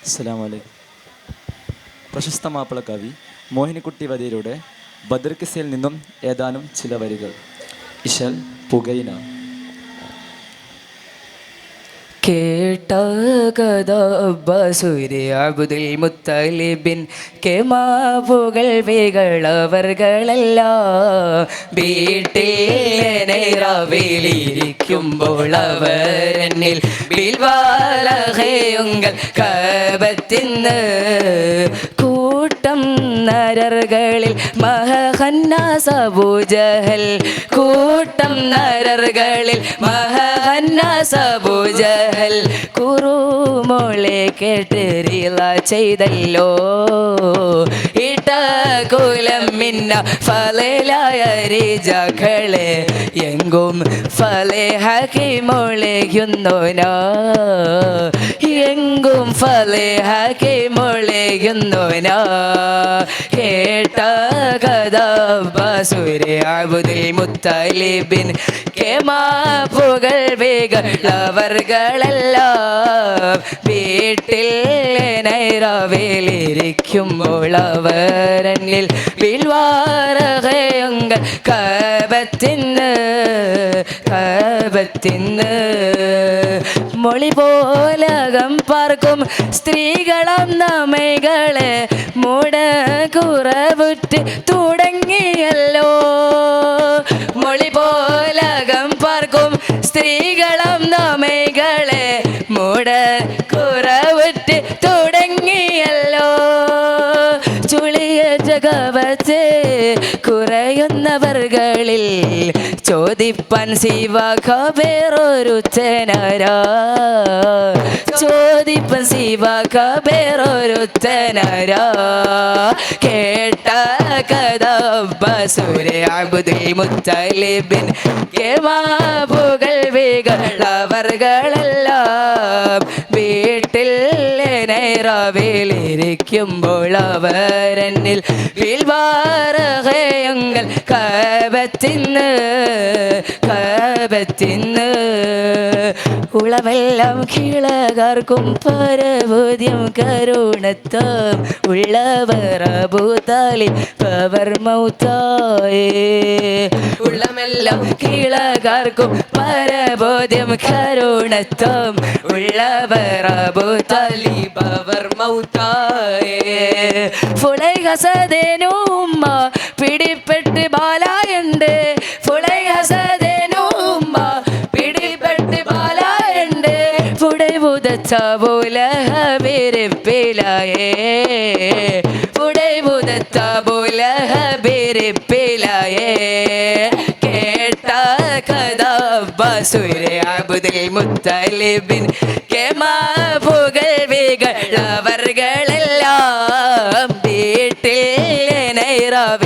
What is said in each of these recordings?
അസ്സലാമു അലൈക്കും. പ്രശസ്ത മാപ്പിള കവി മോഹിനിക്കുട്ടി വതിയിലൂടെ ബദർ കിസ്സയിൽ നിന്നും ഏതാനും ചില വരികൾ. ഇശൽ പുകയിന. കേട്ട കഥ അബ്ബാസുരി അബ്ദുൽ മുത്തലിബിൻ കെമാവുകൾ വികളവർകളെല്ലാം വീട്ടിൽ റവിലിരിക്കുമ്പോൾ അവരെന്നിൽ ബിൽവാലഹയുങ്ങൾ കബത്തിന്ന് കൂട്ടം നരർകളിൽ മഹന്നാസ് അബൂജഹൽ കൂട്ടം നരർകളിൽ മഹന്നാസ് അബൂജഹൽ കുറുമോളെ കേട്ടറില ചെയ്തല്ലോ ഇട്ട കുലം മിന്ന ഫലയായ രീജകളെ എങ്കും ഫലഹാക്കി മൊളയുന്നോനാ എങ്കും ഫലഹാക്കി മൊളയുന്നോനാ കേട്ട കഥ അബ്ബാസുരി അബ്ദുൽ മുത്തലിബിൻ കെമാവുകൾ വികളവർകളെല്ലാം വീട്ടിൽ നൈറവിലിരിക്കുമ്പോൾ അവരന്നിൽ വിൽവാരകയങ്ങൾ കബത്തിന്ന് മൊഴി പോലകം പാർക്കും സ്ത്രീകളും നമ്മകളെ മൂട കുറവുറ്റ് തുടങ്ങിയല്ലോ മൊഴി പോലകം പാർക്കും സ്ത്രീകളും നമ്മകളെ മൂട കുറവുറ്റ് തുടങ്ങിയല്ലോ ചുളിയ ജഗവത്തെ കുറയുന്നവർകളിൽ ചോദിപ്പാൻ ശിവക വേറൊരുത്തനരാ ചോദിപ്പാൻ ശിവക വേറൊരുത്തനരാ കേട്ട കഥ അബ്ബാസുരി അബ്ദുൽ മുത്തലിബിൻ കെമാവുകൾ വികളവർകളെല്ലാം വീട്ടിൽ നൈറവിലിരിക്കുമ്പോൾ അവരെന്നിൽ വിൽവാരകയങ്ങൾ കബത്തിന്ന് ഉളവെല്ലാം കീഴകാർക്കും പരബോധ്യം കരുണത്തം ഉള്ളവർ അബൂതാലി പവർ മൗത്തായേ ഉള്ളമെല്ലാം കീഴകാർക്കും പരബോധ്യം കരുണത്തം ഉള്ളവർ അബൂതാലി പവർ മൗത്തായേ ഫുളൈ ഹസദേനു ഉമ്മ പിടിപ്പെട്ട് ബാലായുണ്ട് ഫുളൈ ഹസദേനു ഉമ്മ പിടിപ്പെട്ട് ബാലായുണ്ട് ഫുടൈ ബുധച്ച ബോലഹബിരിപ്പിലായേ ഫുടൈ ബുധച്ച ബോലഹബിരിപ്പിലായേ കേട്ട കഥ അബ്ബാസുരി അബ്ദുൽ മുത്തലിബിൻ കെമാവുകൾ വികളവർകളെല്ലാം വീട്ടിൽ നൈറവിലിരിക്കുമ്പോൾ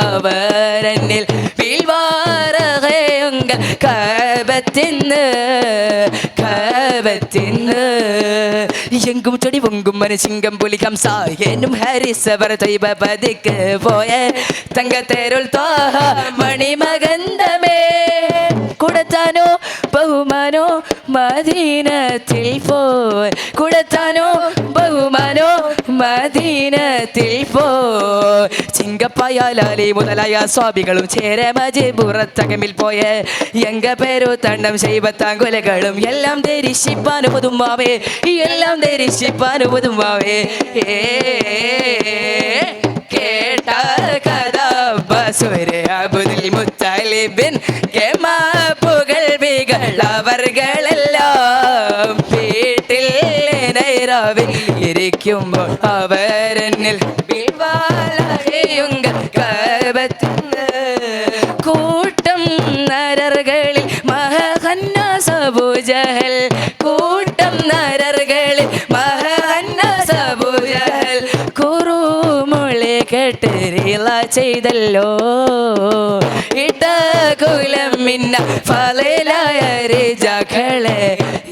അവരെന്നിൽ വിൽവാരകയങ്ങൾ കബത്തിന്ന് എങ്കും ചൊടി പൊങ്കും മനസിംഗം പുലി ഹംസായനും ഹരിസവർ തൊയ്ബ പതിക്ക് പോയ തങ്കത്തേരുൾ തോഹ മണിമകന്തമേ കൊടുത്താനോ ബഹുമാനോ മദീനത്തിൽ പോയി കൊടുത്താനോ ബഹുമാനോ മദീനത്തിൽ പോയി ചിങ്കപ്പായാലി മുതലായ സ്വാഭികളും ചേര മജിപുറത്തകമിൽ പോയ എങ്ക പേരു തണ്ണം ശൈവത്താങ്കുലകളും എല്ലാം ധരിഷിപ്പാനുപതുമാവേ എല്ലാം ധരിഷിപ്പാനുപതുമാവേ കേട്ട കഥ അബ്ബാസുരി അബ്ദുൽ മുത്തലിബിൻ കെമാവുകൾ വികളവർകളെല്ലാം വീട്ടിൽ നൈറവിലിരിക്കുമ്പോൾ അവരെന്നിൽ വിൽവാലഹയുങ്ങൾ കബത്തിന്ന് കൂട്ടം നരർകളിൽ മഹന്നാസ് അബൂജഹൽ കൂട്ടം നരർകളിൽ മഹന്നാസ് അബൂജഹൽ കുറുമൊളി കേട്ടറില ചെയ്തല്ലോ ഇട്ട കുലം മിന്ന ഫലയായ രജകളെ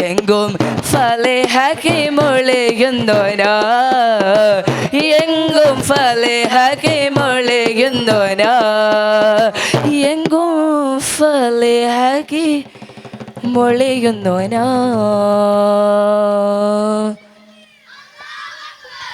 എങ്കും ഫലഹാക്കി മൊളയുന്നോനാ എങ്കും ഫലഹാക്കി മൊളയുന്നോനാ എങ്കും ഫലഹാക്കി മൊളയുന്നോനാ.